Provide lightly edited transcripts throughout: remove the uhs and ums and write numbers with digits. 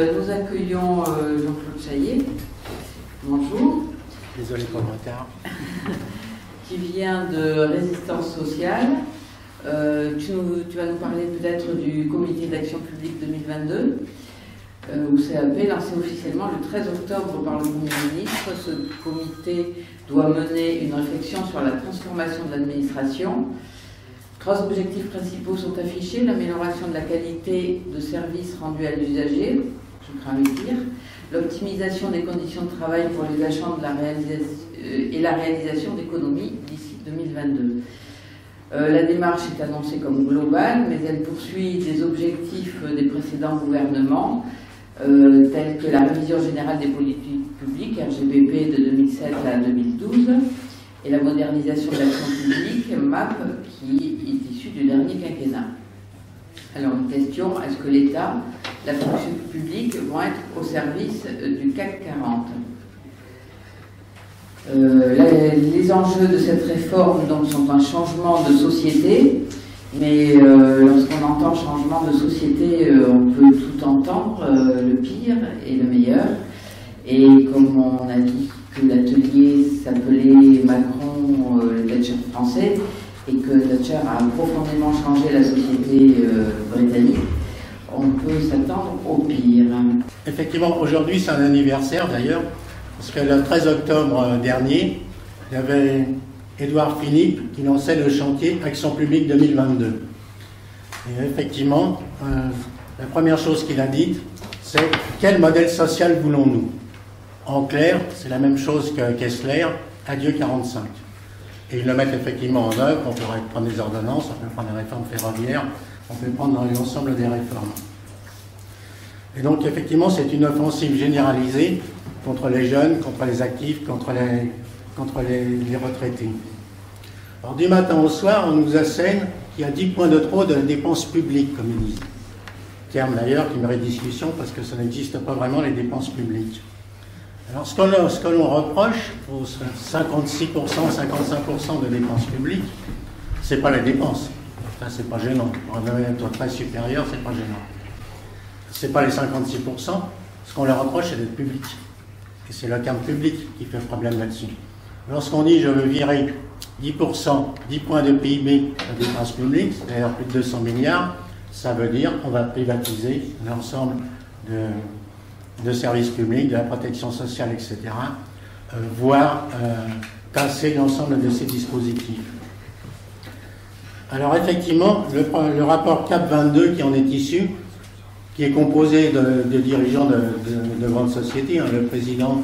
nous accueillons Jean-Claude Chaillet. Bonjour. Désolé pour le retard. Qui vient de Résistance Sociale. Tu vas nous parler peut-être du Comité d'action publique 2022, ou CAP, lancé officiellement le 13 octobre par le Premier ministre. Ce comité doit mener une réflexion sur la transformation de l'administration. 3 objectifs principaux sont affichés: l'amélioration de la qualité de services rendus à l'usager, je crains le pire, l'optimisation des conditions de travail pour les agents et la réalisation d'économies d'ici 2022. La démarche est annoncée comme globale, mais elle poursuit des objectifs des précédents gouvernements, tels que la révision générale des politiques publiques, RGPP de 2007 à 2012, et la modernisation de l'action publique, MAP, qui est issue du dernier quinquennat. Alors, une question: est-ce que l'État, la fonction publique vont être au service du CAC 40 ? Les enjeux de cette réforme donc, sont un changement de société, mais lorsqu'on entend changement de société, on peut tout entendre, le pire et le meilleur. Et comme on a dit que l'atelier s'appelait Macron, le Thatcher français, et que Thatcher a profondément changé la société britannique, on peut s'attendre au pire. Effectivement, aujourd'hui c'est un anniversaire d'ailleurs, parce que le 13 octobre dernier, il y avait Édouard Philippe qui lançait le chantier Action publique 2022. Et effectivement, la première chose qu'il a dite, c'est quel modèle social voulons-nous? En clair, c'est la même chose que Kessler, adieu 45. Et ils le mettent effectivement en œuvre. On peut prendre des ordonnances, on peut prendre des réformes ferroviaires, on peut prendre l'ensemble des réformes. Et donc effectivement, c'est une offensive généralisée contre les jeunes, contre les actifs, contre les retraités. Alors du matin au soir, on nous assène qu'il y a 10 points de trop de dépenses publiques, comme ils disent. Terme d'ailleurs qui mérite discussion parce que ça n'existe pas vraiment, les dépenses publiques. Alors ce que l'on reproche aux 56%, 55% de dépenses publiques, c'est pas les dépenses. Ça, c'est pas gênant. Pour un taux très supérieur, c'est pas gênant. C'est pas les 56%. Ce qu'on leur reproche, c'est d'être public. Et c'est le terme public qui fait problème là-dessus. Lorsqu'on dit je veux virer 10%, 10 points de PIB de dépenses publiques, c'est-à-dire plus de 200 milliards, ça veut dire qu'on va privatiser l'ensemble de services publics, de la protection sociale, etc., voire casser l'ensemble de ces dispositifs. Alors effectivement, le rapport CAP 22 qui en est issu, qui est composé de dirigeants de grandes sociétés, hein, le président,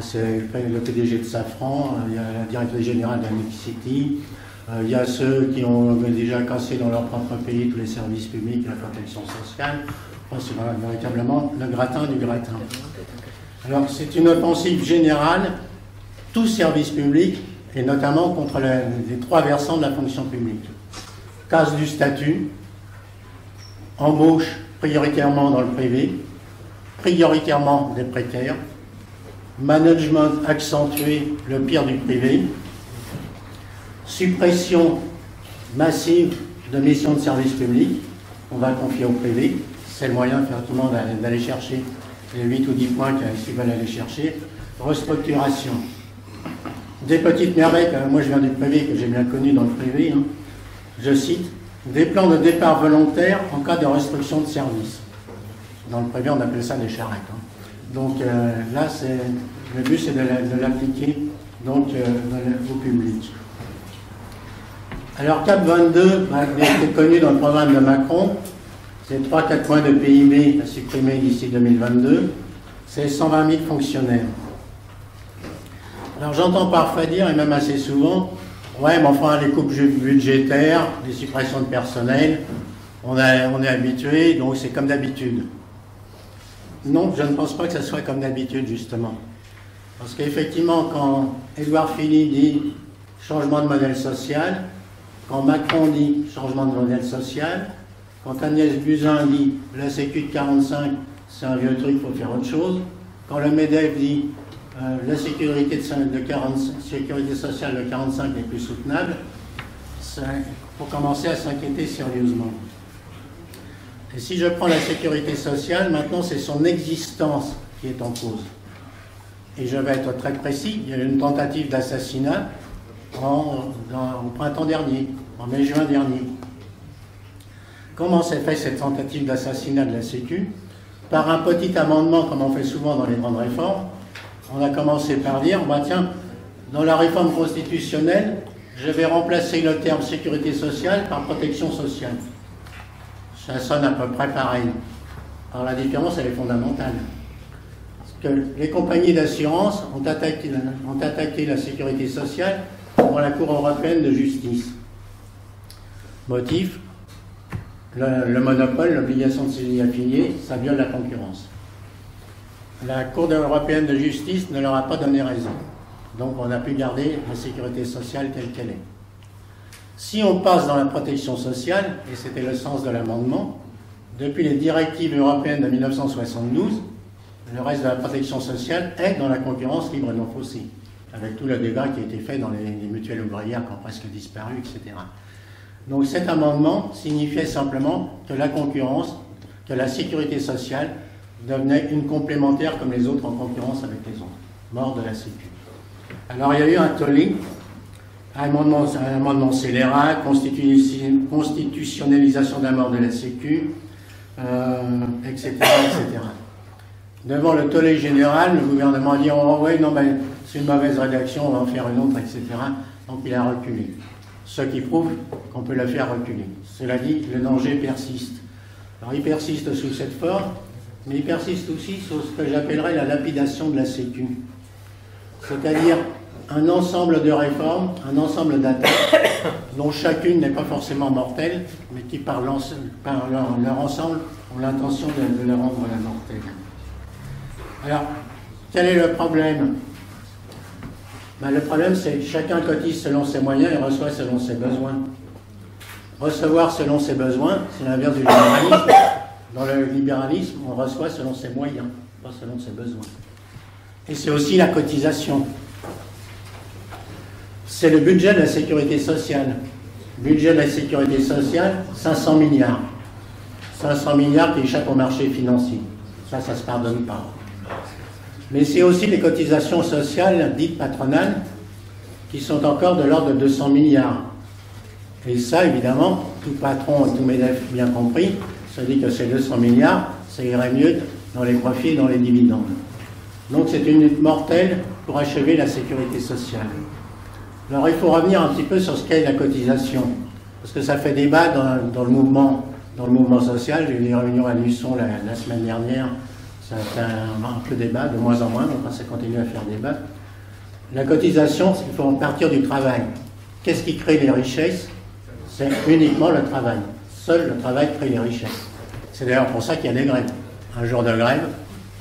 c'est le PDG de Safran, il y a la directrice générale d'Amexity, il y a ceux qui ont déjà cassé dans leur propre pays tous les services publics et la protection sociale. C'est véritablement le gratin du gratin. Alors c'est une offensive générale, tous services publics, et notamment contre les 3 versants de la fonction publique. Casse du statut, embauche prioritairement dans le privé, prioritairement des précaires, management accentué, le pire du privé, suppression massive de missions de service public, on va confier au privé. C'est le moyen effectivement d'aller chercher les 8 ou 10 points qu'ils veulent aller chercher. Restructuration. Des petites merveilles, moi je viens du privé, que j'ai bien connu dans le privé, hein. Je cite, des plans de départ volontaires en cas de restriction de service. Dans le privé, on appelle ça des charrettes. Hein. Donc là, le but c'est de l'appliquer donc, au public. Alors CAP 22, c'est connu dans le programme de Macron. C'est 3-4 points de PIB à supprimer d'ici 2022. C'est 120 000 fonctionnaires. Alors j'entends parfois dire, et même assez souvent, ouais, mais enfin les coupes budgétaires, les suppressions de personnel, on est habitué, donc c'est comme d'habitude. Non, je ne pense pas que ça soit comme d'habitude, justement. Parce qu'effectivement, quand Édouard Philippe dit changement de modèle social, quand Macron dit changement de modèle social, quand Agnès Buzyn dit la Sécu de 45, c'est un vieux truc, il faut faire autre chose. Quand le MEDEF dit la sécurité sociale de 45 n'est plus soutenable, il faut commencer à s'inquiéter sérieusement. Et si je prends la sécurité sociale, maintenant c'est son existence qui est en cause. Et je vais être très précis, il y a eu une tentative d'assassinat au printemps dernier, en mai-juin dernier. Comment s'est fait cette tentative d'assassinat de la Sécu? Par un petit amendement, comme on fait souvent dans les grandes réformes. On a commencé par dire, bah tiens, dans la réforme constitutionnelle, je vais remplacer le terme sécurité sociale par protection sociale. Ça sonne à peu près pareil. Alors la différence, elle est fondamentale. Parce que les compagnies d'assurance ont attaqué la sécurité sociale devant la Cour européenne de justice. Motif, le monopole, l'obligation de s'y affilier, ça viole la concurrence. La Cour européenne de justice ne leur a pas donné raison. Donc on a pu garder la sécurité sociale telle qu'elle est. Si on passe dans la protection sociale, et c'était le sens de l'amendement, depuis les directives européennes de 1972, le reste de la protection sociale est dans la concurrence libre et non faussée, avec tout le débat qui a été fait dans les mutuelles ouvrières qui ont presque disparu, etc. Donc cet amendement signifiait simplement que la concurrence, que la sécurité sociale devenait une complémentaire comme les autres en concurrence avec les autres. Mort de la Sécu. Alors il y a eu un tollé, un amendement scélérat, constitutionnalisation de la mort de la Sécu, etc., etc. Devant le tollé général, le gouvernement a dit « Oh oui, non, mais c'est une mauvaise rédaction, on va en faire une autre, etc. » Donc il a reculé. Ce qui prouve qu'on peut le faire reculer. Cela dit, le danger persiste. Alors il persiste sous cette forme, mais il persiste aussi sur ce que j'appellerais la lapidation de la Sécu. C'est-à-dire un ensemble de réformes, un ensemble d'attaques, dont chacune n'est pas forcément mortelle, mais qui par leur ensemble ont l'intention de la rendre mortelle. Alors, quel est le problème? Ben, le problème, c'est que chacun cotise selon ses moyens et reçoit selon ses besoins. Recevoir selon ses besoins, c'est l'inverse du libéralisme. Dans le libéralisme, on reçoit selon ses moyens, pas selon ses besoins. Et c'est aussi la cotisation. C'est le budget de la sécurité sociale. Budget de la sécurité sociale, 500 milliards. 500 milliards qui échappent au marché financier. Ça se pardonne pas. Mais c'est aussi les cotisations sociales dites patronales qui sont encore de l'ordre de 200 milliards. Et ça, évidemment, tout patron et tout MEDEF bien compris se dit que ces 200 milliards, ça irait mieux dans les profits et dans les dividendes. Donc c'est une lutte mortelle pour achever la sécurité sociale. Alors il faut revenir un petit peu sur ce qu'est la cotisation, parce que ça fait débat dans le mouvement social. J'ai eu des réunions à Luçon la semaine dernière, ça a fait un peu débat, de moins en moins, donc ça continue à faire débat. La cotisation, il faut partir du travail. Qu'est-ce qui crée les richesses? C'est uniquement le travail. Seul le travail crée les richesses. C'est d'ailleurs pour ça qu'il y a des grèves. Un jour de grève,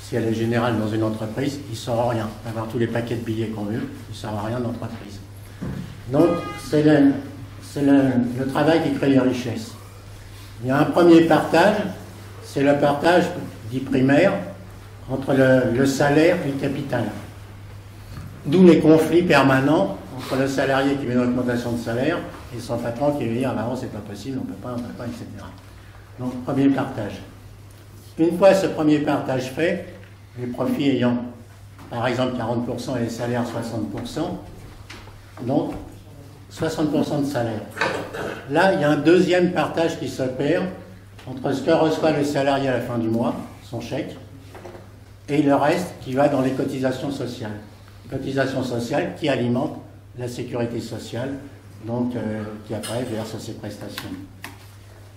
si elle est générale dans une entreprise, il ne sort rien. Avoir tous les paquets de billets qu'on veut, il ne sort rien d'entreprise. Donc, c'est le travail qui crée les richesses. Il y a un premier partage, c'est le partage dit primaire entre le salaire et le capital. D'où les conflits permanents entre le salarié qui veut une augmentation de salaire et son patron qui veut dire « Ah non, c'est pas possible, on peut pas, etc. » Donc, premier partage. Une fois ce premier partage fait, les profits ayant, par exemple, 40% et les salaires 60%, donc 60% de salaire. Là, il y a un deuxième partage qui s'opère entre ce que reçoit le salarié à la fin du mois, son chèque, et le reste qui va dans les cotisations sociales. Cotisations sociales qui alimentent la sécurité sociale, donc qui après verse ses prestations.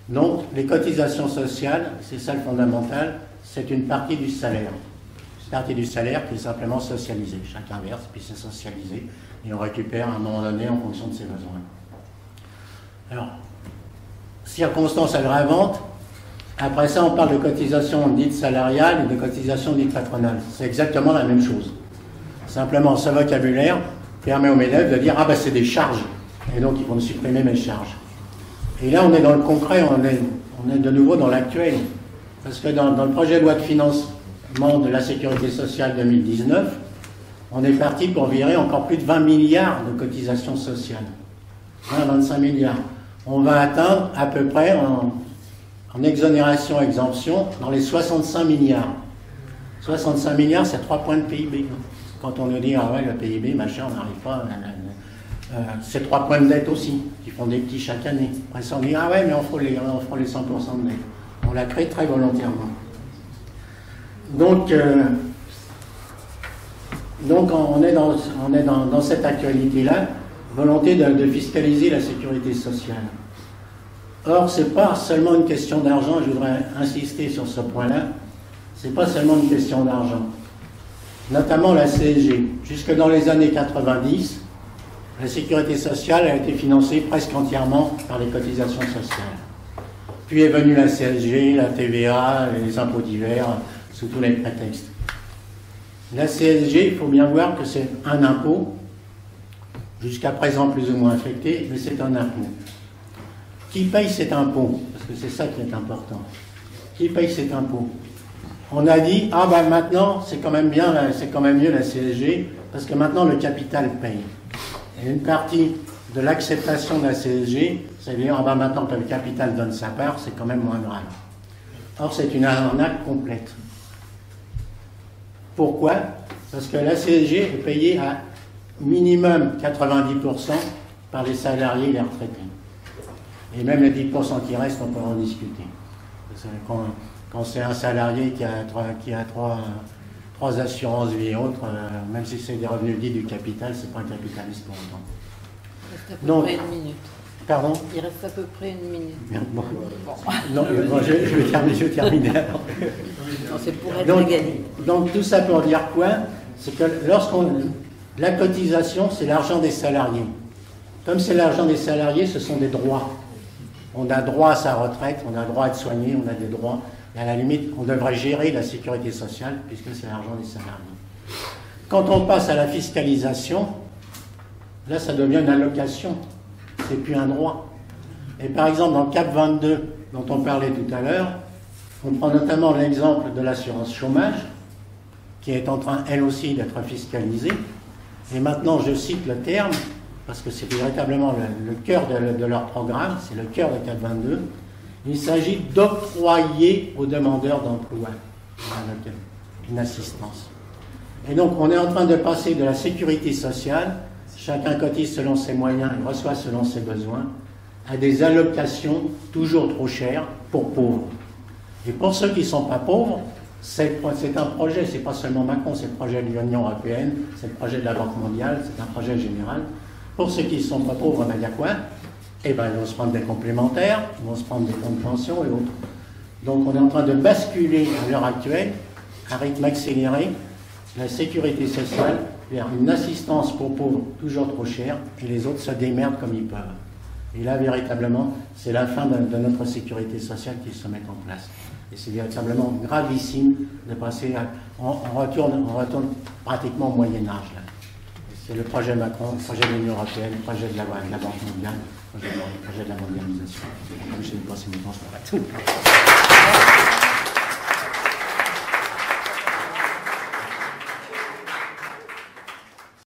Donc, les cotisations sociales, c'est ça le fondamental, c'est une partie du salaire. Une partie du salaire qui est simplement socialisée. Chacun verse, puis c'est socialisé, et on récupère à un moment donné en fonction de ses besoins. Alors, circonstance aggravante, après ça on parle de cotisations dites salariales et de cotisations dites patronales. C'est exactement la même chose. Simplement, ce vocabulaire permet aux MEDEF de dire « Ah ben c'est des charges », et donc ils vont supprimer mes charges. Et là, on est dans le concret, on est de nouveau dans l'actuel. Parce que dans le projet de loi de financement de la sécurité sociale 2019, on est parti pour virer encore plus de 20 milliards de cotisations sociales. 20-25 milliards. On va atteindre à peu près, en en exonération, exemption, dans les 65 milliards. 65 milliards, c'est 3 points de PIB. Quand on nous dit, ah ouais, le PIB, machin, on n'arrive pas... c'est 3 points de dette aussi, qui font des petits chaque année. Après ça, on dit, ah ouais, mais on fera les 100% de dette. On l'a créé très volontairement. Donc on est dans cette actualité-là, volonté de fiscaliser la sécurité sociale. Or, ce n'est pas seulement une question d'argent, je voudrais insister sur ce point-là, ce n'est pas seulement une question d'argent. Notamment la CSG. Jusque dans les années 90, la sécurité sociale a été financée presque entièrement par les cotisations sociales. Puis est venue la CSG, la TVA, les impôts divers, sous tous les prétextes. La CSG, il faut bien voir que c'est un impôt, jusqu'à présent plus ou moins affecté, mais c'est un impôt. Qui paye cet impôt? Parce que c'est ça qui est important. Qui paye cet impôt? On a dit, ah ben maintenant, c'est quand même bien, c'est quand même mieux la CSG, parce que maintenant le capital paye. Et une partie de l'acceptation de la CSG, c'est-à-dire, ah ben maintenant que le capital donne sa part, c'est quand même moins grave. Or, c'est une arnaque complète. Pourquoi? Parce que la CSG est payée à minimum 90% par les salariés et les retraités. Et même les 10% qui restent, on peut en discuter. Quand c'est un salarié qui a trois assurances vie et autres, même si c'est des revenus dits du capital, c'est pas un capitaliste pour autant. Il reste à peu près une minute. Pardon? Il reste à peu près une minute. Bon. Non, je vais terminer alors. C'est pour être gagné. Donc tout ça pour dire quoi? C'est que la cotisation, c'est l'argent des salariés. Comme c'est l'argent des salariés, ce sont des droits. On a droit à sa retraite, on a droit à être soigné, on a des droits. Et à la limite, on devrait gérer la sécurité sociale puisque c'est l'argent des salariés. Quand on passe à la fiscalisation, là, ça devient une allocation. C'est plus un droit. Et par exemple, dans le CAP 22, dont on parlait tout à l'heure, on prend notamment l'exemple de l'assurance chômage, qui est en train, elle aussi, d'être fiscalisée. Et maintenant, je cite le terme, parce que c'est véritablement le cœur de leur programme, c'est le cœur de CAP 22. Il s'agit d'octroyer aux demandeurs d'emploi une assistance. Et donc, on est en train de passer de la sécurité sociale, chacun cotise selon ses moyens et reçoit selon ses besoins, à des allocations toujours trop chères pour pauvres. Et pour ceux qui ne sont pas pauvres, c'est un projet, c'est pas seulement Macron, c'est le projet de l'Union européenne, c'est le projet de la Banque mondiale, c'est un projet général. Pour ceux qui ne sont pas pauvres, il y a quoi? Eh bien, ils vont se prendre des complémentaires, ils vont se prendre des fonds de pension et autres. Donc, on est en train de basculer à l'heure actuelle, à rythme accéléré, la sécurité sociale vers une assistance pour pauvres toujours trop chère et les autres se démerdent comme ils peuvent. Et là, véritablement, c'est la fin de notre sécurité sociale qui se met en place. Et c'est véritablement gravissime de passer à... On retourne pratiquement au Moyen-Âge. C'est le projet Macron, le projet de l'Union européenne, le projet de la Banque mondiale, le projet de la mondialisation. Comme je n'ai pas, c'est mon temps, je pourrais tout.